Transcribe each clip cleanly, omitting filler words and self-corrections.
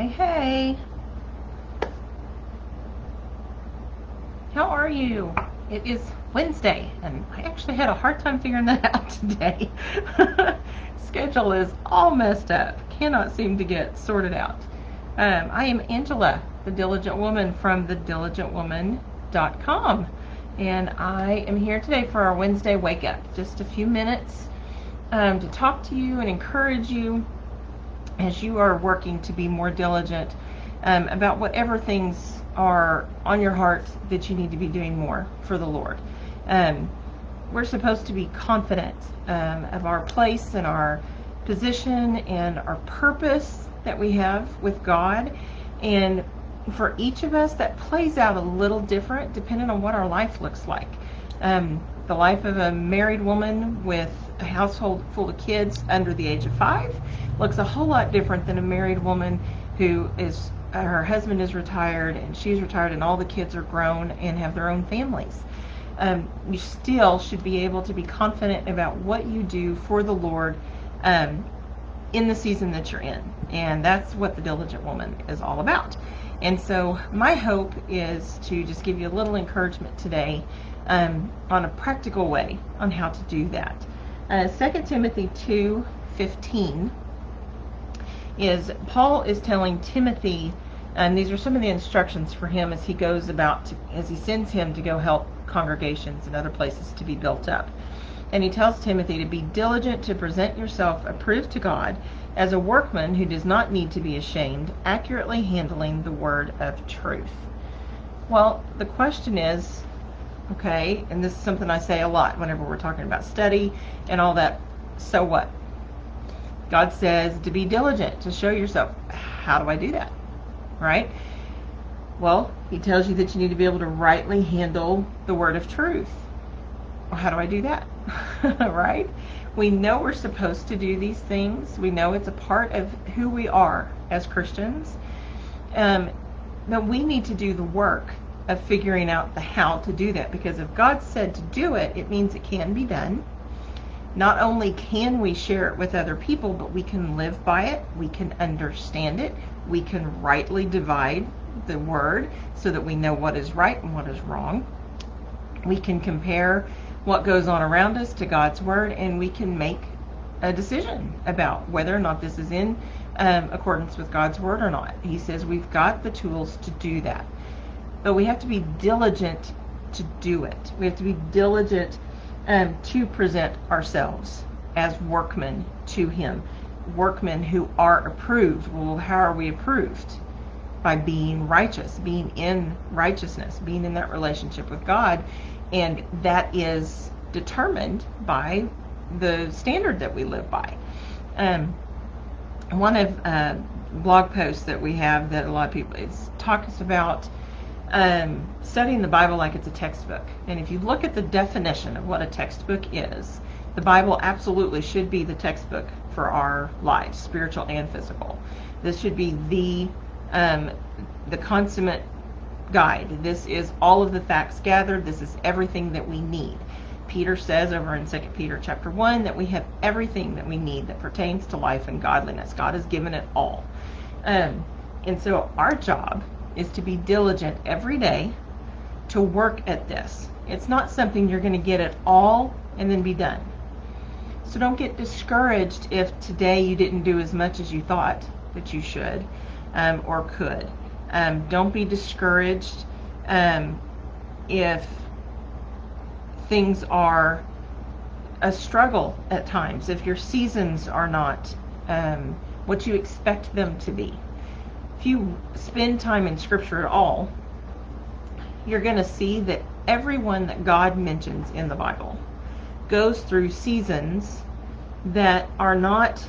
Hey, hey, how are you? It is Wednesday, and I actually had a hard time figuring that out today. Schedule is all messed up. Cannot seem to get sorted out. I am Angela, the Diligent Woman from thediligentwoman.com, and I am here today for our Wednesday wake up. Just a few minutes to talk to you and encourage you as you are working to be more diligent about whatever things are on your heart that you need to be doing more for the Lord. We're supposed to be confident of our place and our position and our purpose that we have with God. And for each of us, that plays out a little different depending on what our life looks like. The life of a married woman with a household full of kids under the age of 5 looks a whole lot different than a married woman who is her husband is retired and she's retired and all the kids are grown and have their own families. You still should be able to be confident about what you do for the Lord in the season that you're in. And that's what the Diligent Woman is all about. And so my hope is to just give you a little encouragement today on a practical way on how to do that. 2 Timothy 2:15 is Paul is telling Timothy, and these are some of the instructions for him as he goes about, as he sends him to go help congregations and other places to be built up. And he tells Timothy to be diligent to present yourself approved to God as a workman who does not need to be ashamed, accurately handling the word of truth. Well, the question is, okay, and this is something I say a lot whenever we're talking about study and all that, so what? God says to be diligent, to show yourself. How do I do that? Right? Well, he tells you that you need to be able to rightly handle the word of truth. Well, how do I do that? Right? We know we're supposed to do these things. We know it's a part of who we are as Christians. But we need to do the work of figuring out the how to do that, because if God said to do it, it means it can be done. Not only can we share it with other people, but we can live by it, we can understand it, we can rightly divide the word so that we know what is right and what is wrong. We can compare what goes on around us to God's word, and we can make a decision about whether or not this is in accordance with God's word or not. He says we've got the tools to do that. But we have to be diligent to do it. We have to be diligent to present ourselves as workmen to Him. Workmen who are approved. Well, how are we approved? By being righteous, being in righteousness, being in that relationship with God. And that is determined by the standard that we live by. One of blog posts that we have that a lot of people talks about studying the Bible like it's a textbook. And if you look at the definition of what a textbook is, the Bible absolutely should be the textbook for our lives, spiritual and physical. This should be the consummate guide. This is all of the facts gathered. This is everything that we need. Peter says over in 2 Peter chapter 1 that we have everything that we need that pertains to life and godliness. God has given it all. And so our job is to be diligent every day to work at this. It's not something you're going to get it all and then be done. So don't get discouraged if today you didn't do as much as you thought that you should or could. Don't be discouraged if things are a struggle at times, if your seasons are not what you expect them to be. If you spend time in Scripture at all, you're going to see that everyone that God mentions in the Bible goes through seasons that are not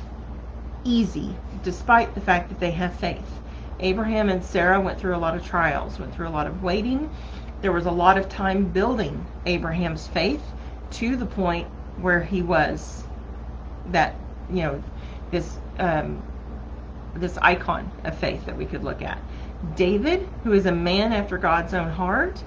easy, despite the fact that they have faith. Abraham and Sarah went through a lot of trials, went through a lot of waiting. There was a lot of time building Abraham's faith to the point where he was that, this icon of faith that we could look at. David, who is a man after God's own heart,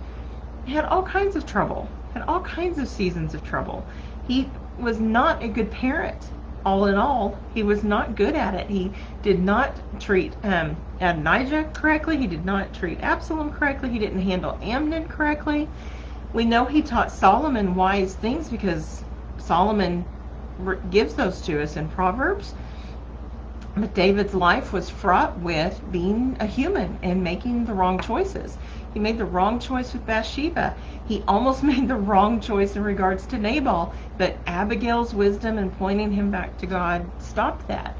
had all kinds of trouble, had all kinds of seasons of trouble. He was not a good parent all in all, he was not good at it. He did not treat Adonijah correctly. He did not treat Absalom correctly. He didn't handle Amnon correctly. We know he taught Solomon wise things because Solomon gives those to us in Proverbs. But David's life was fraught with being a human and making the wrong choices. He made the wrong choice with Bathsheba. He almost made the wrong choice in regards to Nabal, but Abigail's wisdom and pointing him back to God stopped that.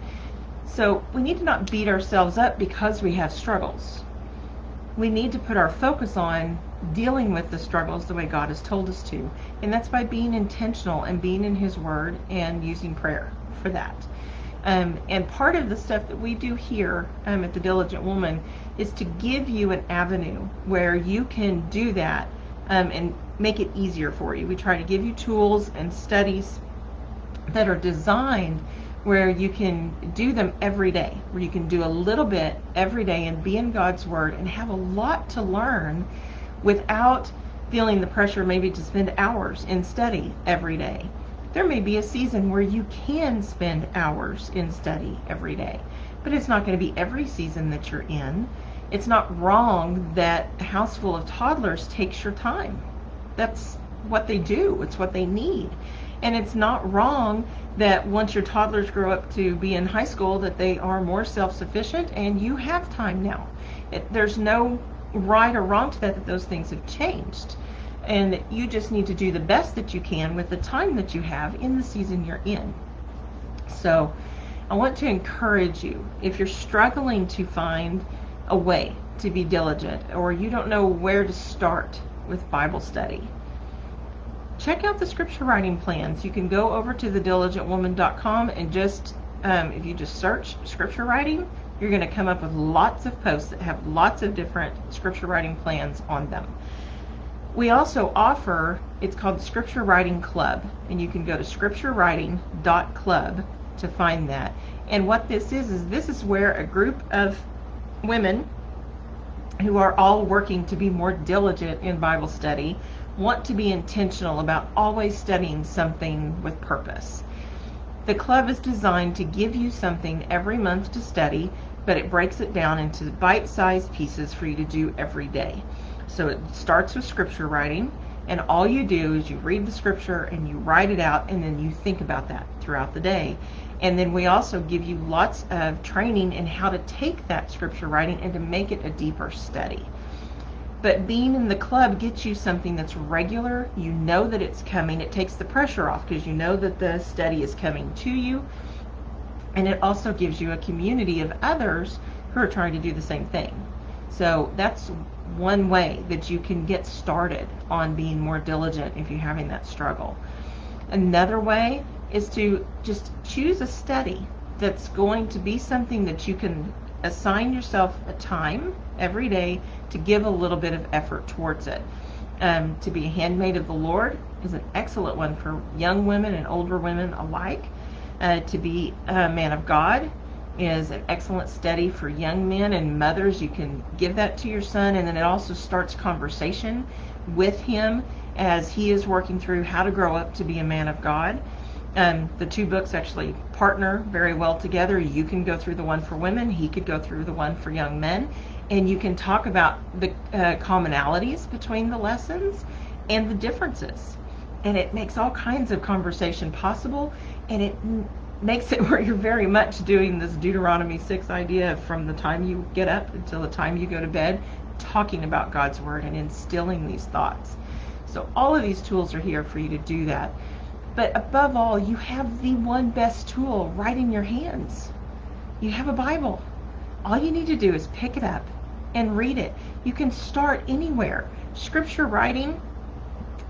So we need to not beat ourselves up because we have struggles. We need to put our focus on dealing with the struggles the way God has told us to. And that's by being intentional and being in His Word and using prayer for that. And part of the stuff that we do here at the Diligent Woman is to give you an avenue where you can do that and make it easier for you. We try to give you tools and studies that are designed where you can do them every day, where you can do a little bit every day and be in God's Word and have a lot to learn without feeling the pressure maybe to spend hours in study every day. There may be a season where you can spend hours in study every day, but it's not going to be every season that you're in. It's not wrong that a house full of toddlers takes your time. That's what they do. It's what they need. And it's not wrong that once your toddlers grow up to be in high school that they are more self-sufficient and you have time now. There's no right or wrong to that those things have changed. And you just need to do the best that you can with the time that you have in the season you're in. So I want to encourage you, if you're struggling to find a way to be diligent or you don't know where to start with Bible study, check out the scripture writing plans. You can go over to thediligentwoman.com and just, if you just search scripture writing, you're going to come up with lots of posts that have lots of different scripture writing plans on them. We also offer, it's called the Scripture Writing Club, and you can go to scripturewriting.club to find that. And what this is where a group of women who are all working to be more diligent in Bible study want to be intentional about always studying something with purpose. The club is designed to give you something every month to study, but it breaks it down into bite-sized pieces for you to do every day. So it starts with scripture writing, and all you do is you read the scripture and you write it out, and then you think about that throughout the day. And then we also give you lots of training in how to take that scripture writing and to make it a deeper study. But being in the club gets you something that's regular. You know that it's coming. It takes the pressure off because you know that the study is coming to you. And it also gives you a community of others who are trying to do the same thing. So that's one way that you can get started on being more diligent if you're having that struggle. Another way is to just choose a study that's going to be something that you can assign yourself a time every day to give a little bit of effort towards it. To be a handmaid of the Lord is an excellent one for young women and older women alike. To be a man of God is an excellent study for young men and mothers. You can give that to your son, and then it also starts conversation with him as he is working through how to grow up to be a man of God. The two books actually partner very well together. You can go through the one for women, he could go through the one for young men, and you can talk about the commonalities between the lessons and the differences. And it makes all kinds of conversation possible, and it makes it where you're very much doing this Deuteronomy 6 idea from the time you get up until the time you go to bed, talking about God's Word and instilling these thoughts. So all of these tools are here for you to do that. But above all, you have the one best tool right in your hands. You have a Bible. All you need to do is pick it up and read it. You can start anywhere. Scripture writing,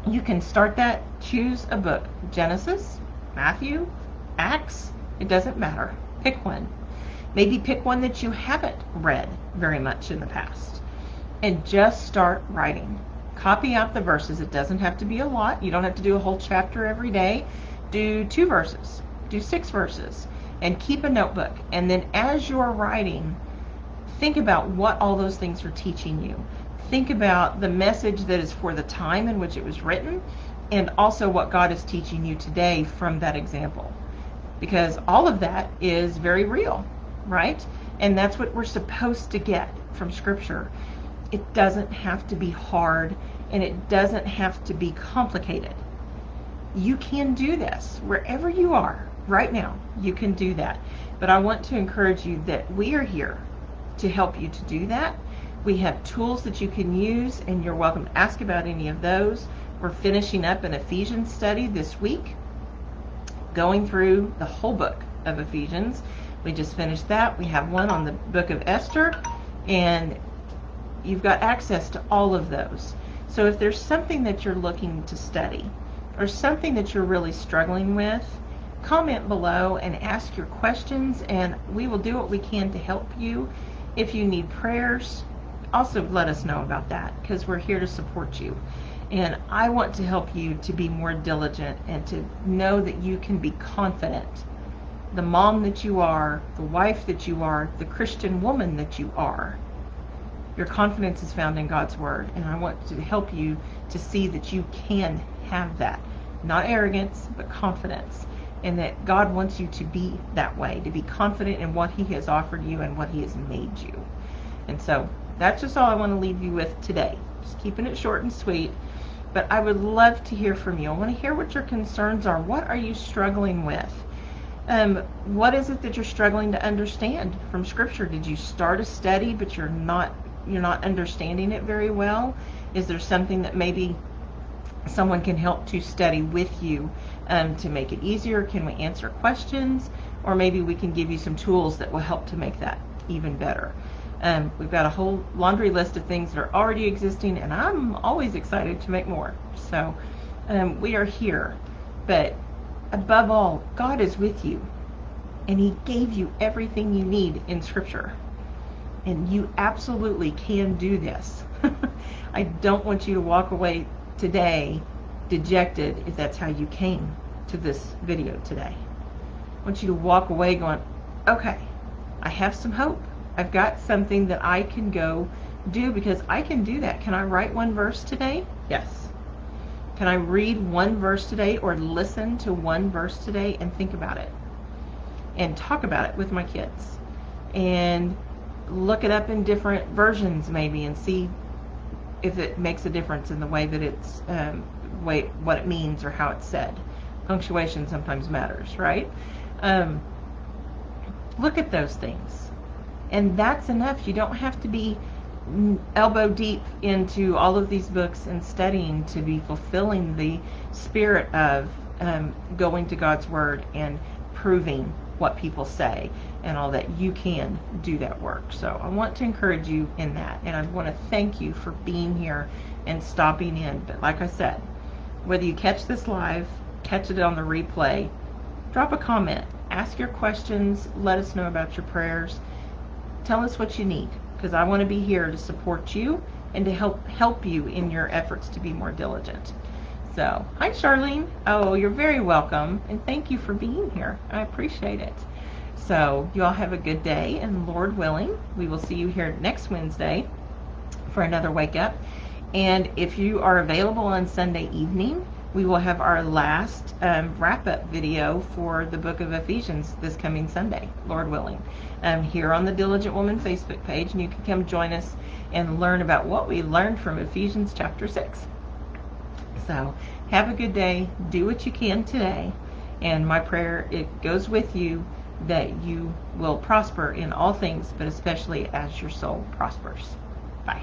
you can start that, choose a book. Genesis, Matthew, Acts, it doesn't matter. Pick one. Maybe pick one that you haven't read very much in the past. And just start writing. Copy out the verses. It doesn't have to be a lot. You don't have to do a whole chapter every day. Do 2 verses. Do 6 verses. And keep a notebook. And then as you're writing, think about what all those things are teaching you. Think about the message that is for the time in which it was written, and also what God is teaching you today from that example. because all of that is very real, right? And that's what we're supposed to get from Scripture. It doesn't have to be hard, and it doesn't have to be complicated. You can do this wherever you are right now. You can do that. But I want to encourage you that we are here to help you to do that. We have tools that you can use, and you're welcome to ask about any of those. We're finishing up an Ephesians study this week, going through the whole book of Ephesians. We just finished that. We have one on the book of Esther, and you've got access to all of those. So if there's something that you're looking to study or something that you're really struggling with, comment below and ask your questions, and we will do what we can to help you. If you need prayers, also let us know about that, because we're here to support you. And I want to help you to be more diligent and to know that you can be confident. The mom that you are, the wife that you are, the Christian woman that you are, your confidence is found in God's Word. And I want to help you to see that you can have that. Not arrogance, but confidence. And that God wants you to be that way, to be confident in what He has offered you and what He has made you. And so that's just all I want to leave you with today. Just keeping it short and sweet. But I would love to hear from you. I want to hear what your concerns are. What are you struggling with? What is it that you're struggling to understand from Scripture? Did you start a study but you're not understanding it very well? Is there something that maybe someone can help to study with you to make it easier? Can we answer questions? Or maybe we can give you some tools that will help to make that even better. We've got a whole laundry list of things that are already existing, and I'm always excited to make more. So we are here. But above all, God is with you, and He gave you everything you need in Scripture. And you absolutely can do this. I don't want you to walk away today dejected if that's how you came to this video today. I want you to walk away going, okay, I have some hope. I've got something that I can go do, because I can do that. Can I write one verse today? Yes. Can I read one verse today or listen to one verse today and think about it and talk about it with my kids and look it up in different versions maybe and see if it makes a difference in the way that it's what it means or how it's said. Punctuation sometimes matters, right? Look at those things. And that's enough. You don't have to be elbow deep into all of these books and studying to be fulfilling the spirit of going to God's Word and proving what people say and all that. You can do that work. So I want to encourage you in that. And I want to thank you for being here and stopping in. But like I said, whether you catch this live, catch it on the replay, drop a comment, ask your questions, let us know about your prayers. Tell us what you need, because I want to be here to support you and to help you in your efforts to be more diligent. So, hi Charlene. Oh, you're very welcome, and thank you for being here. I appreciate it. So, you all have a good day, and Lord willing, we will see you here next Wednesday for another Wake Up. And if you are available on Sunday evening, we will have our last wrap-up video for the book of Ephesians this coming Sunday, Lord willing, here on the Diligent Woman Facebook page, and you can come join us and learn about what we learned from Ephesians chapter 6. So have a good day, do what you can today, and my prayer, it goes with you, that you will prosper in all things, but especially as your soul prospers. Bye.